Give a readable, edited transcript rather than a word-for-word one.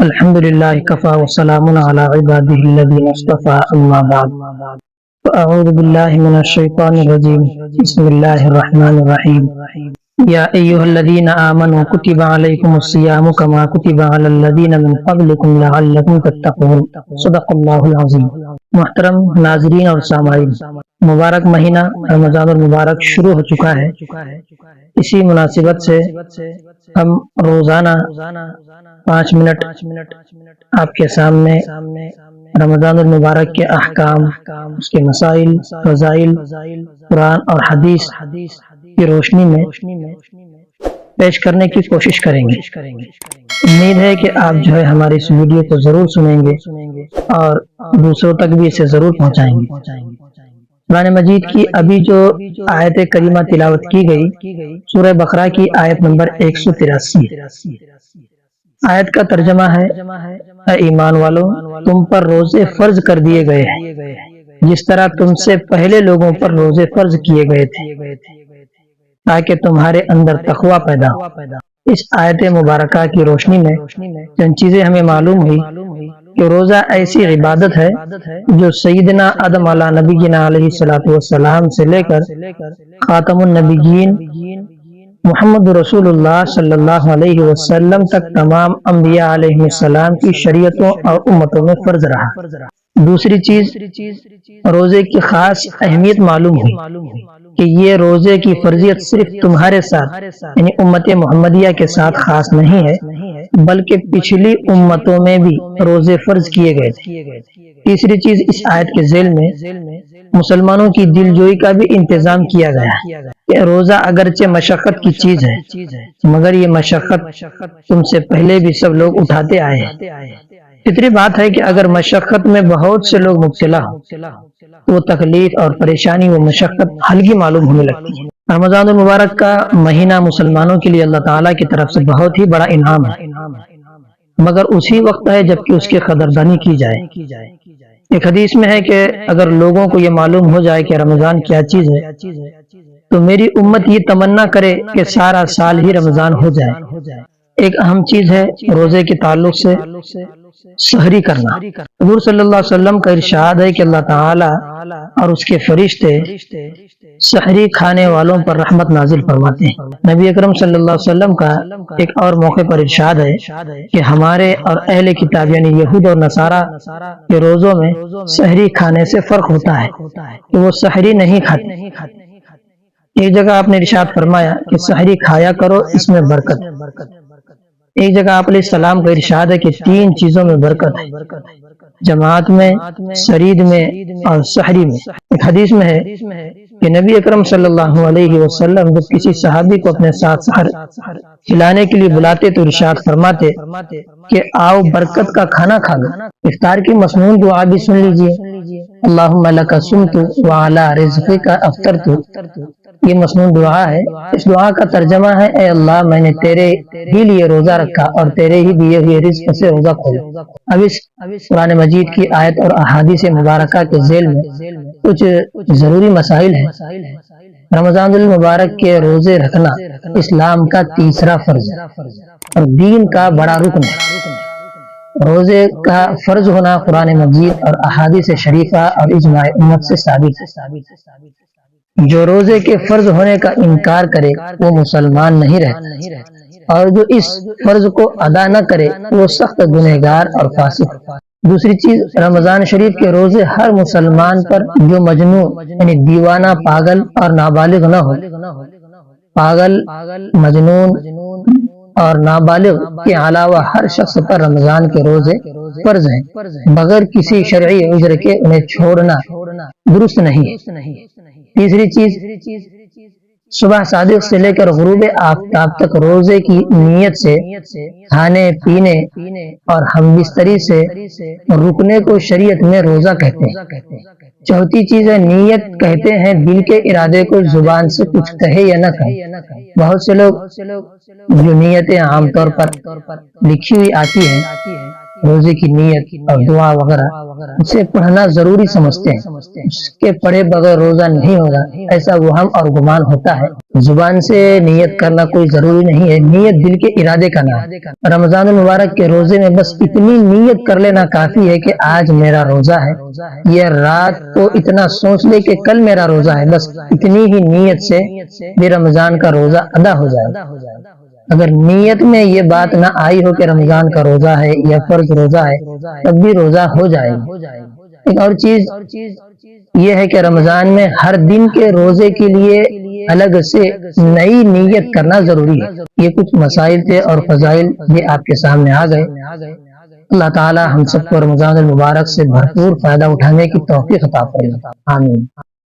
الحمد للہ کفا وسلام علی عباده الذین اصطفى اما بعد فاعوذ باللہ من الشیطان الرجیم بسم اللہ الرحمن الرحیم یا ایہا الذین آمنوا کتب علیکم الصیام کما کتب علی الذین من قبلکم لعلکم تتقون صدق اللہ العظیم۔ محترم ناظرین اور سامعین، مبارک مہینہ رمضان المبارک شروع ہو چکا ہے۔ اسی مناسبت سے ہم روزانہ 5 منٹ آپ کے سامنے رمضان المبارک کے احکام، اس کے مسائل، فضائل، قرآن اور حدیث کی روشنی میں پیش کرنے کی کوشش کریں گے۔ امید ہے کہ آپ ہماری اس ویڈیو کو ضرور سنیں گے اور دوسروں تک بھی اسے ضرور پہنچائیں گے۔ قرآن مجید کی ابھی جو آیت کریمہ تلاوت کی گئی سورہ بقرہ کی آیت نمبر 183، آیت کا ترجمہ ہے: اے ایمان والو، تم پر روزے فرض کر دیے گئے ہیں جس طرح تم سے پہلے لوگوں پر روزے فرض کیے گئے تھے تاکہ تمہارے اندر تقوی پیدا ہو۔ اس آیت مبارکہ کی روشنی میں چند چیزیں ہمیں معلوم ہوئی کہ روزہ ایسی عبادت ہے جو سیدنا آدم علیہ نبینا علیہ الصلوۃ والسلام سے لے کر خاتم النبیین محمد رسول اللہ صلی اللہ علیہ وسلم تک تمام انبیاء علیہ السلام کی شریعتوں اور امتوں میں فرض رہا۔ دوسری چیز، روزے کی خاص اہمیت معلوم ہوئی کہ یہ روزے کی فرضیت صرف تمہارے ساتھ یعنی امت محمدیہ کے ساتھ خاص نہیں ہے بلکہ پچھلی امتوں میں بھی روزے فرض کیے گئے تھے۔ تیسری چیز، اس آیت کے ذیل میں مسلمانوں کی دل جوئی کا بھی انتظام کیا گیا کہ روزہ اگرچہ مشقت کی چیز ہے مگر یہ مشقت تم سے پہلے بھی سب لوگ اٹھاتے آئے ہیں۔ فطری بات ہے کہ اگر مشقت میں بہت سے لوگ مبتلا ہوں تو وہ تکلیف اور پریشانی و مشقت ہلکی معلوم ہونے لگتی ہے۔ رمضان المبارک کا مہینہ مسلمانوں کے لیے اللہ تعالیٰ کی طرف سے بہت ہی بڑا انعام ہے، مگر اسی وقت ہے جبکہ اس کی قدردانی کی جائے۔ ایک حدیث میں ہے کہ اگر لوگوں کو یہ معلوم ہو جائے کہ رمضان کیا چیز ہے تو میری امت یہ تمنا کرے کہ سارا سال ہی رمضان ہو جائے۔ ایک اہم چیز ہے روزے کے تعلق سے سحری کرنا۔ حضور صلی اللہ علیہ وسلم کا ارشاد ہے کہ اللہ تعالی اور اس کے فرشتے سحری کھانے والوں پر رحمت نازل فرماتے ہیں۔ نبی اکرم صلی اللہ علیہ وسلم کا ایک اور موقع پر ارشاد ہے کہ ہمارے اور اہل کتاب یعنی یہود اور نصارہ کے روزوں میں سحری کھانے سے فرق ہوتا ہے کہ وہ سحری نہیں کھاتے۔ ایک جگہ آپ نے ارشاد فرمایا کہ سحری کھایا کرو، اس میں برکت۔ ایک جگہ آپ علیہ السلام کا ارشاد ہے کہ 3 چیزوں میں برکت ہے: جماعت میں، سرید میں اور سحری میں۔ ایک حدیث میں ہے کہ نبی اکرم صلی اللہ علیہ وسلم جب کسی صحابی کو اپنے ساتھ سحر کھلانے کے لیے بلاتے تو ارشاد فرماتے کہ آؤ برکت کا کھانا کھا لو۔ افطار کی مسنون دعا بھی سن لیجئے: اللہم لک صمت وعلی رزقک افطرت۔ یہ مسنون دعا ہے۔ اس دعا کا ترجمہ ہے: اے اللہ، میں نے تیرے ہی لیے روزہ رکھا اور تیرے ہی دیے ہوئے رزق سے روزہ کھولا۔ اب اس قرآن مجید کی آیت اور احادیث مبارکہ کے ذیل میں کچھ ضروری مسائل ہیں۔ رمضان المبارک کے روزے رکھنا اسلام کا تیسرا فرض ہے اور دین کا بڑا رکن ہے۔ روزے کا فرض ہونا قرآن مجید اور احادیث شریفہ اور اجماع امت سے ثابت ہے۔ جو روزے کے فرض ہونے کا انکار کرے وہ مسلمان نہیں رہتا اور جو اس فرض کو ادا نہ کرے وہ سخت گنہگار اور فاسق ہے۔ دوسری چیز، رمضان شریف کے روزے ہر مسلمان پر جو مجنون یعنی دیوانہ، پاگل اور نابالغ نہ ہو۔ پاگل، مجنون اور نابالغ کے علاوہ ہر شخص پر رمضان کے روزے فرض ہیں، بغیر کسی شرعی عذر کے انہیں چھوڑنا درست نہیں ہے۔ تیسری چیز، صبح صادق سے لے کر غروب آفتاب تک روزے کی نیت سے کھانے پینے اور ہم بستری سے رکنے کو شریعت میں روزہ کہتے ہیں۔ چوتھی چیز ہے نیت، کہتے ہیں دل کے ارادے کو زبان سے کچھ کہے یا نہ کہے۔ بہت سے لوگ جو نیتیں عام طور پر لکھی ہوئی آتی ہیں روزے کی نیت اور دعا وغیرہ اسے پڑھنا ضروری سمجھتے ہیں، اس کے پڑھے بغیر روزہ نہیں ہوگا ایسا وہم اور گمان ہوتا ہے۔ زبان سے نیت کرنا کوئی ضروری نہیں ہے، نیت دل کے ارادے کا نام ہے۔ رمضان المبارک کے روزے میں بس اتنی نیت کر لینا کافی ہے کہ آج میرا روزہ ہے، یہ رات کو اتنا سوچ لے کہ کل میرا روزہ ہے، بس اتنی ہی نیت سے بھی رمضان کا روزہ ادا ہو جائے۔ اگر نیت میں یہ بات نہ آئی ہو کہ رمضان کا روزہ ہے یا فرض روزہ ہے تب بھی روزہ ہو جائے گا۔ ایک اور چیز یہ ہے کہ رمضان میں ہر دن کے روزے کے لیے الگ سے نئی نیت کرنا ضروری ہے۔ یہ کچھ مسائل تھے اور فضائل بھی آپ کے سامنے آ گئے۔ اللہ تعالی ہم سب کو رمضان المبارک سے بھرپور فائدہ اٹھانے کی توفیق عطا فرمائے، آمین۔